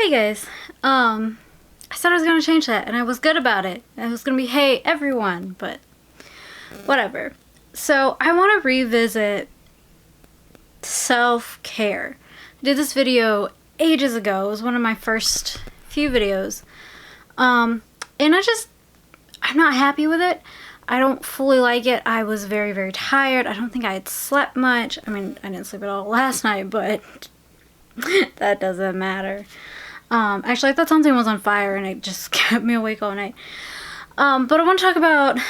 Hey guys, I said I was gonna change that, and I was good about it. I was gonna be, hey everyone, but whatever. So I want to revisit self-care. I did this video ages ago. It was one of my first few videos. And I'm not happy with it. I don't fully like it. I was very, very tired. I don't think I had slept much. I mean, I didn't sleep at all last night, but that doesn't matter. Actually, I thought something was on fire and it just kept me awake all night. But I want to talk about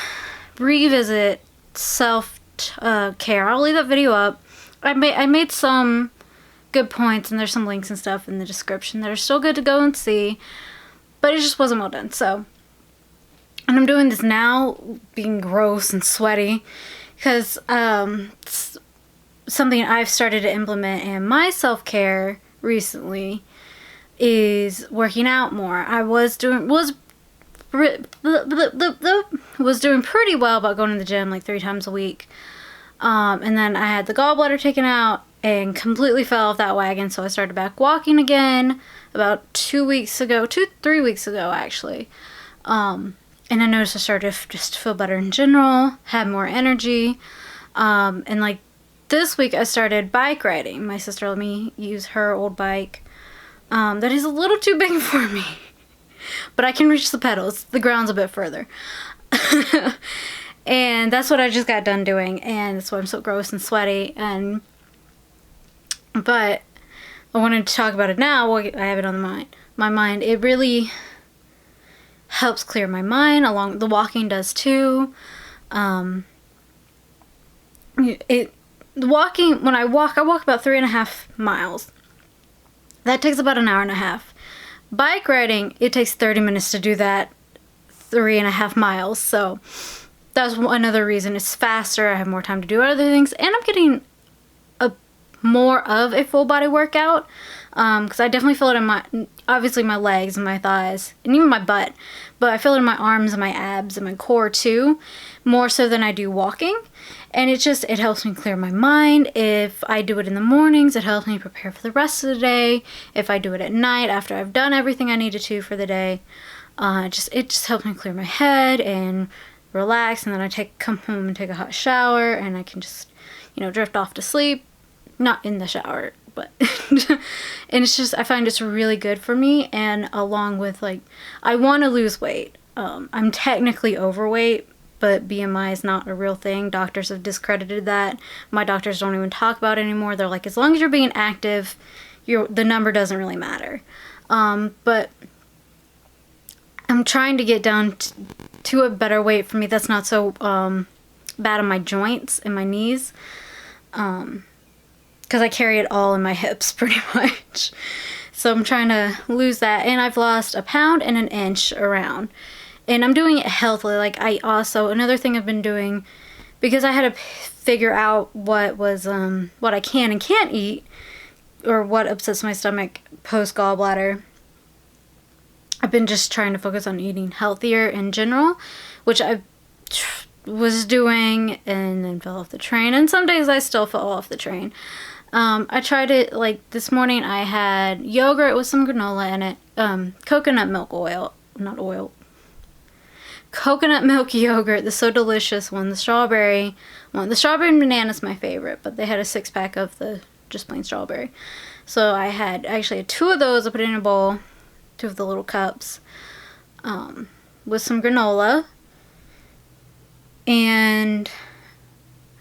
revisit self-care. I'll leave that video up. I made some good points, and there's some links and stuff in the description that are still good to go and see, but it just wasn't well done. So, and I'm doing this now, being gross and sweaty, because it's something I've started to implement in my self-care recently is working out more. I was doing pretty well about going to the gym like 3 times a week. And then I had the gallbladder taken out and completely fell off that wagon, so I started back walking again about 3 weeks ago actually. And I noticed I started to just feel better in general, had more energy. And like this week I started bike riding. My sister let me use her old bike. That is a little too big for me, but I can reach the pedals. The ground's a bit further. And that's what I just got done doing, and that's why I'm so gross and sweaty. But I wanted to talk about it now. I have it on my mind. It really helps clear my mind. The walking does too. The walking, when I walk about 3.5 miles. That takes about an hour and a half. Bike riding, it takes 30 minutes to do that 3.5 miles. So that's another reason. It's faster. I have more time to do other things, and I'm getting more of a full body workout. Because I definitely feel it in obviously my legs and my thighs, and even my butt. But I feel it in my arms and my abs and my core too, more so than I do walking. And it helps me clear my mind. If I do it in the mornings, it helps me prepare for the rest of the day. If I do it at night after I've done everything I needed to for the day, it just helps me clear my head and relax. And then I come home and take a hot shower, and I can just, drift off to sleep. Not in the shower, but and I find it's really good for me. And along with, I want to lose weight. I'm technically overweight, but BMI is not a real thing. Doctors have discredited that. My doctors don't even talk about it anymore. They're like, as long as you're being active, the number doesn't really matter. But I'm trying to get down to a better weight for me that's not so bad on my joints and my knees. Because I carry it all in my hips pretty much. So I'm trying to lose that. And I've lost 1 pound and 1 inch around. And I'm doing it healthily. Another thing I've been doing, because I had to figure out what I can and can't eat, or what upsets my stomach post gallbladder. I've been just trying to focus on eating healthier in general, which I was doing and then fell off the train. And some days I still fell off the train. I tried it, this morning I had yogurt with some granola in it, coconut milk coconut milk yogurt, the So Delicious one, the strawberry one. The strawberry and banana is my favorite, but they had a 6-pack of the just plain strawberry. So I had 2 of those. I put it in a bowl, 2 of the little cups, with some granola, and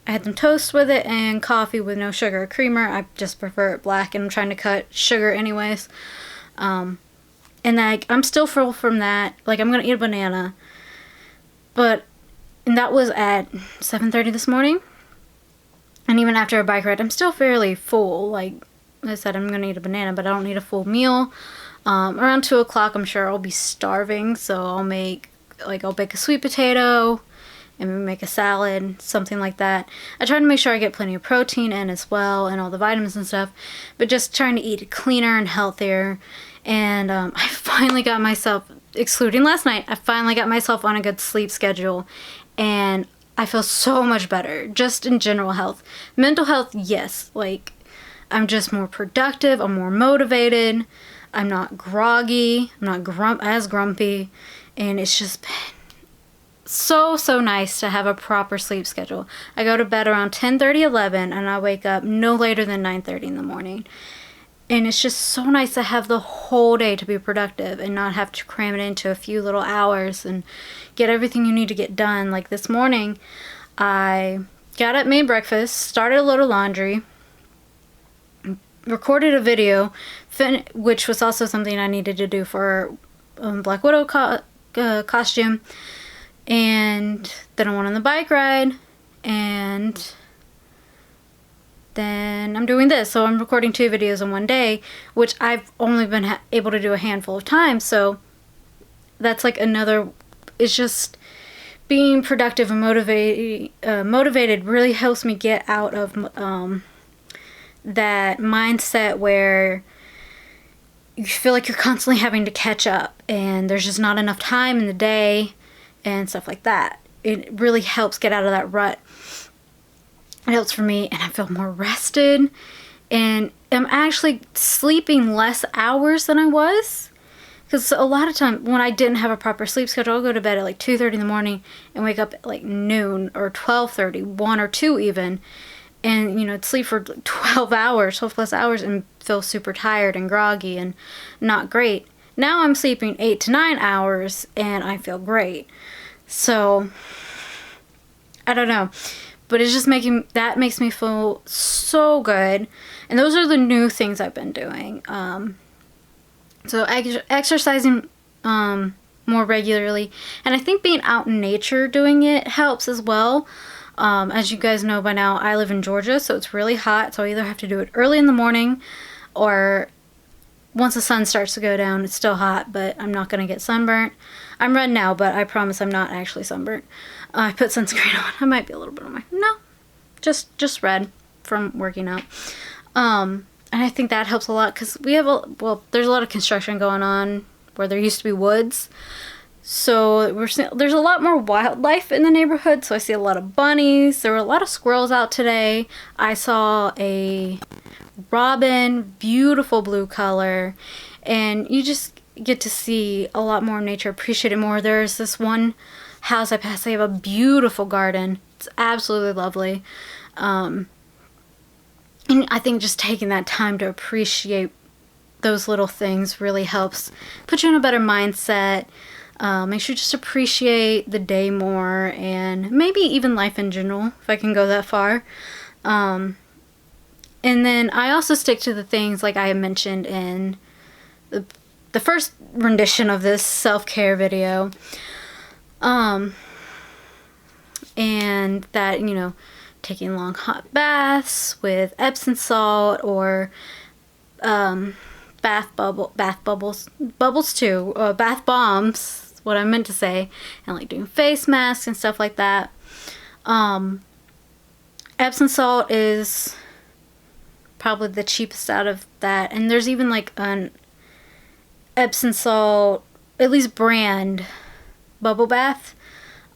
I had some toast with it and coffee with no sugar or creamer. I just prefer it black, and I'm trying to cut sugar anyways. And I'm still full from that. I'm going to eat a banana. And that was at 7:30 this morning. And even after a bike ride, I'm still fairly full. Like I said, I'm going to eat a banana, but I don't need a full meal. Around 2 o'clock, I'm sure I'll be starving. So I'll bake a sweet potato and maybe make a salad, something like that. I try to make sure I get plenty of protein in as well, and all the vitamins and stuff, but just trying to eat cleaner and healthier. And I finally got myself, excluding last night, I finally got myself on a good sleep schedule, and I feel so much better, just in general health. Mental health, yes, I'm just more productive, I'm more motivated. I'm not groggy. I'm not as grumpy. And it's just been so nice to have a proper sleep schedule. I go to bed around 10:30, 11, and I wake up no later than 9:30 in the morning. And it's just so nice to have the whole day to be productive and not have to cram it into a few little hours and get everything you need to get done. Like this morning, I got up, made breakfast, started a load of laundry, recorded a video, which was also something I needed to do for Black Widow costume. And then I went on the bike ride, and then I'm doing this. So I'm recording 2 videos in one day, which I've only been able to do a handful of times. So that's like another, it's just being productive and motivated really helps me get out of that mindset where you feel like you're constantly having to catch up and there's just not enough time in the day and stuff like that. It really helps get out of that rut. It helps for me, and I feel more rested, and I'm actually sleeping less hours than I was. Because a lot of time when I didn't have a proper sleep schedule, I'll go to bed at like 2:30 in the morning and wake up at like noon or 12:30, 1 or 2 even. And, you know, sleep for 12 plus hours and feel super tired and groggy and not great. Now I'm sleeping 8 to 9 hours and I feel great. So, I don't know. But it's just makes me feel so good. And those are the new things I've been doing. So exercising more regularly. And I think being out in nature doing it helps as well. As you guys know by now, I live in Georgia, so it's really hot. So I either have to do it early in the morning or once the sun starts to go down. It's still hot, but I'm not going to get sunburnt. I'm red now, but I promise I'm not actually sunburnt. I put sunscreen on. I might be a little bit on my... No, just red from working out. And I think that helps a lot because we have there's a lot of construction going on where there used to be woods. So there's a lot more wildlife in the neighborhood. So I see a lot of bunnies. There were a lot of squirrels out today. I saw a robin, beautiful blue color. And you just get to see a lot more nature, appreciate it more. There's this one house I passed. They have a beautiful garden. It's absolutely lovely. And I think just taking that time to appreciate those little things really helps put you in a better mindset. Makes you just appreciate the day more and maybe even life in general, if I can go that far. And then I also stick to the things like I mentioned in the first rendition of this self-care video. And that, you know, taking long hot baths with Epsom salt or bath bombs, what I meant to say, and like doing face masks and stuff like that. Epsom salt is probably the cheapest out of that, and there's even like an Epsom salt, at least brand, bubble bath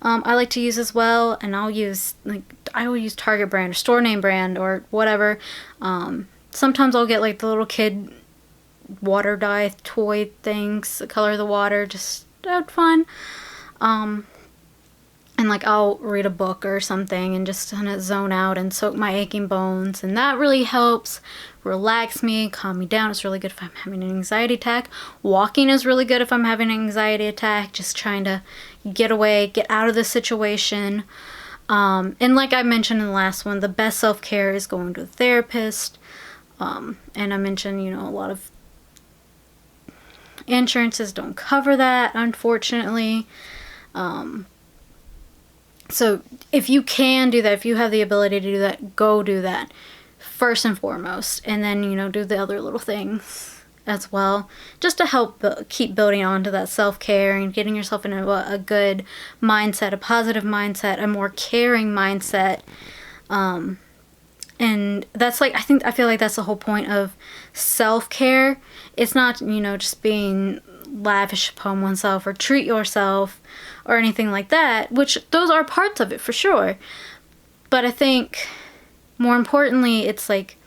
I like to use as well, and I will use Target brand or store name brand or whatever. Sometimes I'll get like the little kid water dye toy things, the color of the water, just have fun. And like I'll read a book or something and just kind of zone out and soak my aching bones, and that really helps relax me, calm me down. It's really good if I'm having an anxiety attack. Walking is really good if I'm having an anxiety attack, just trying to get away, get out of the situation. And like I mentioned in the last one, the best self-care is going to a therapist. And I mentioned, you know, a lot of insurances don't cover that, unfortunately. So if you can do that, if you have the ability to do that, go do that first and foremost. And then, you know, do the other little things as well, just to help keep building onto that self-care and getting yourself into a good mindset, a positive mindset, a more caring mindset. And that's like, I feel like that's the whole point of self-care. It's not, you know, just being lavish upon oneself or treat yourself or anything like that, which those are parts of it for sure. But I think more importantly, it's like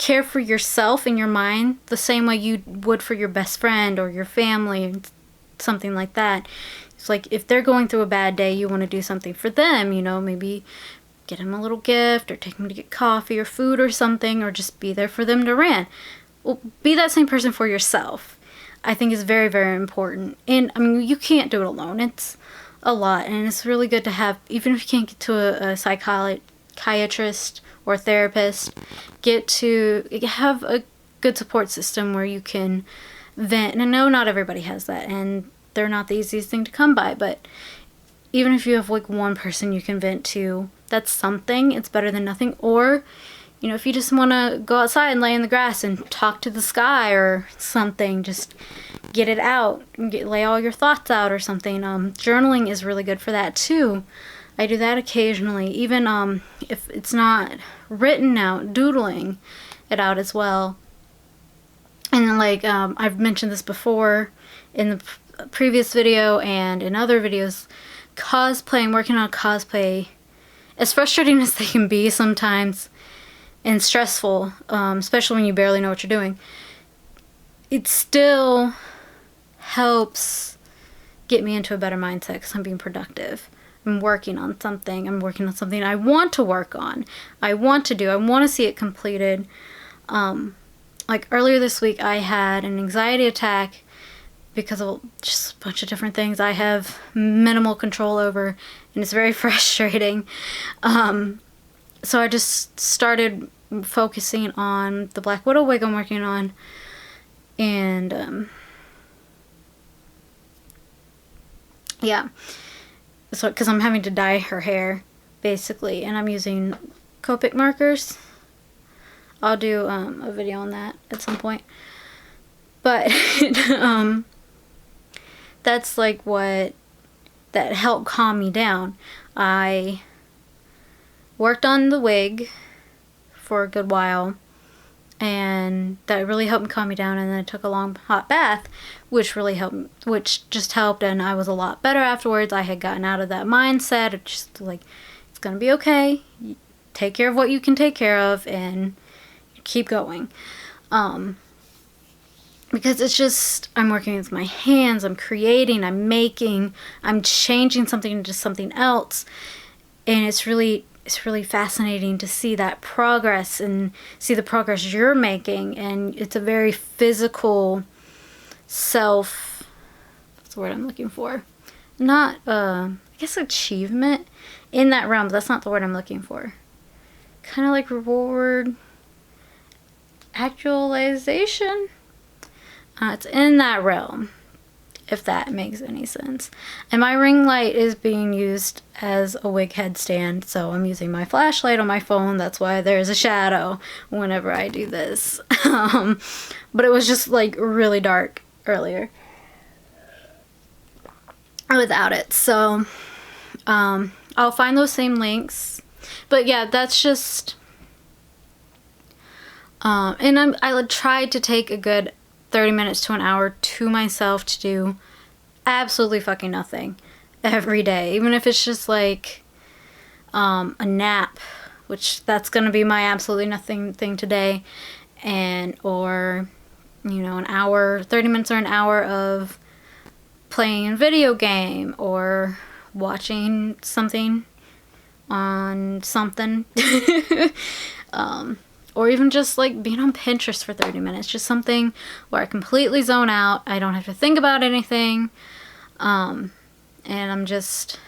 care for yourself and your mind the same way you would for your best friend or your family, something like that. It's like if they're going through a bad day, you want to do something for them, you know, maybe get them a little gift or take them to get coffee or food or something, or just be there for them to rant. Well, be that same person for yourself. I think is very, very important. And I mean, you can't do it alone. It's a lot, and it's really good to have, even if you can't get to a psychiatrist or therapist, get to have a good support system where you can vent. And I know not everybody has that, and they're not the easiest thing to come by, but even if you have like one person you can vent to, that's something. It's better than nothing. Or, you know, if you just want to go outside and lay in the grass and talk to the sky or something, just get it out, lay all your thoughts out or something. Journaling is really good for that too. I do that occasionally, even if it's not written out, doodling it out as well. And like I've mentioned this before in the previous video and in other videos, cosplaying, working on cosplay, as frustrating as they can be sometimes and stressful, especially when you barely know what you're doing, it still helps get me into a better mindset because I'm being productive. I'm working on something. I want to work on. I want to do. I want to see it completed. Like earlier this week, I had an anxiety attack because of just a bunch of different things I have minimal control over, and it's very frustrating. So I just started focusing on the Black Widow wig I'm working on, and yeah, so because I'm having to dye her hair basically, and I'm using Copic markers. I'll do a video on that at some point, but that's like what that helped calm me down. I worked on the wig for a good while, and that really helped me calm me down, and then I took a long hot bath, which just helped, and I was a lot better afterwards. I had gotten out of that mindset of just like, it's gonna be okay, take care of what you can take care of and keep going. Because it's just, I'm working with my hands, I'm creating, I'm making, I'm changing something into something else, and it's really fascinating to see that progress and see the progress you're making. And it's a very physical what's the word I'm looking for? Not, I guess achievement in that realm, but that's not the word I'm looking for. Kind of like reward, actualization. It's in that realm, if that makes any sense. And my ring light is being used as a wig headstand, so I'm using my flashlight on my phone. That's why there's a shadow whenever I do this. But it was just like really dark earlier without it. So I'll find those same links. But yeah, that's just and I tried to take a good 30 minutes to an hour to myself to do absolutely fucking nothing every day, even if it's just like a nap, which that's gonna be my absolutely nothing thing today, and or you know, an hour, 30 minutes or an hour of playing a video game or watching something on something. Or even just like being on Pinterest for 30 minutes. Just something where I completely zone out. I don't have to think about anything. And I'm just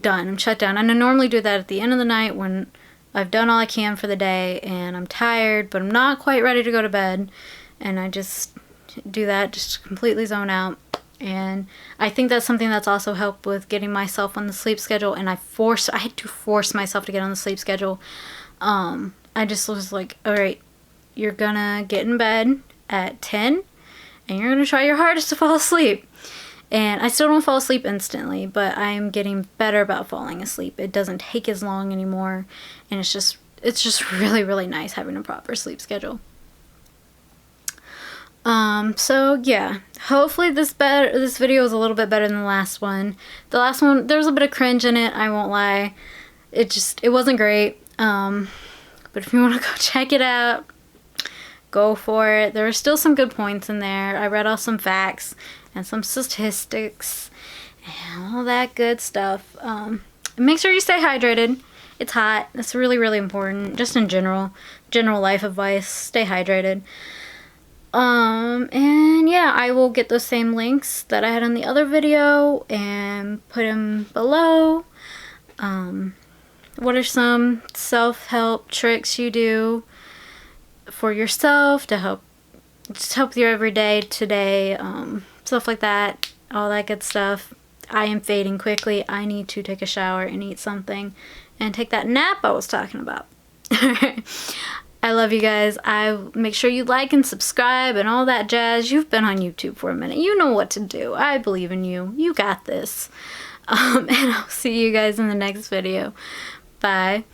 done. I'm shut down. And I normally do that at the end of the night when I've done all I can for the day and I'm tired, but I'm not quite ready to go to bed. And I just do that, just completely zone out. And I think that's something that's also helped with getting myself on the sleep schedule. And I had to force myself to get on the sleep schedule. I just was like, all right, you're gonna get in bed at 10 and you're gonna try your hardest to fall asleep. And I still don't fall asleep instantly, but I am getting better about falling asleep. It doesn't take as long anymore, and it's just really, really nice having a proper sleep schedule. So yeah, hopefully this video is a little bit better than the last one. The last one, there was a bit of cringe in it, I won't lie. It wasn't great. But if you want to go check it out, go for it. There are still some good points in there. I read off some facts and some statistics and all that good stuff. Make sure you stay hydrated. It's hot. That's really, really important. Just in general life advice, stay hydrated. And yeah, I will get those same links that I had in the other video and put them below. What are some self-help tricks you do for yourself to help your everyday today, stuff like that, all that good stuff. I am fading quickly. I need to take a shower and eat something and take that nap I was talking about. I love you guys. Make sure you like and subscribe and all that jazz. You've been on YouTube for a minute. You know what to do. I believe in you. You got this. And I'll see you guys in the next video. Bye.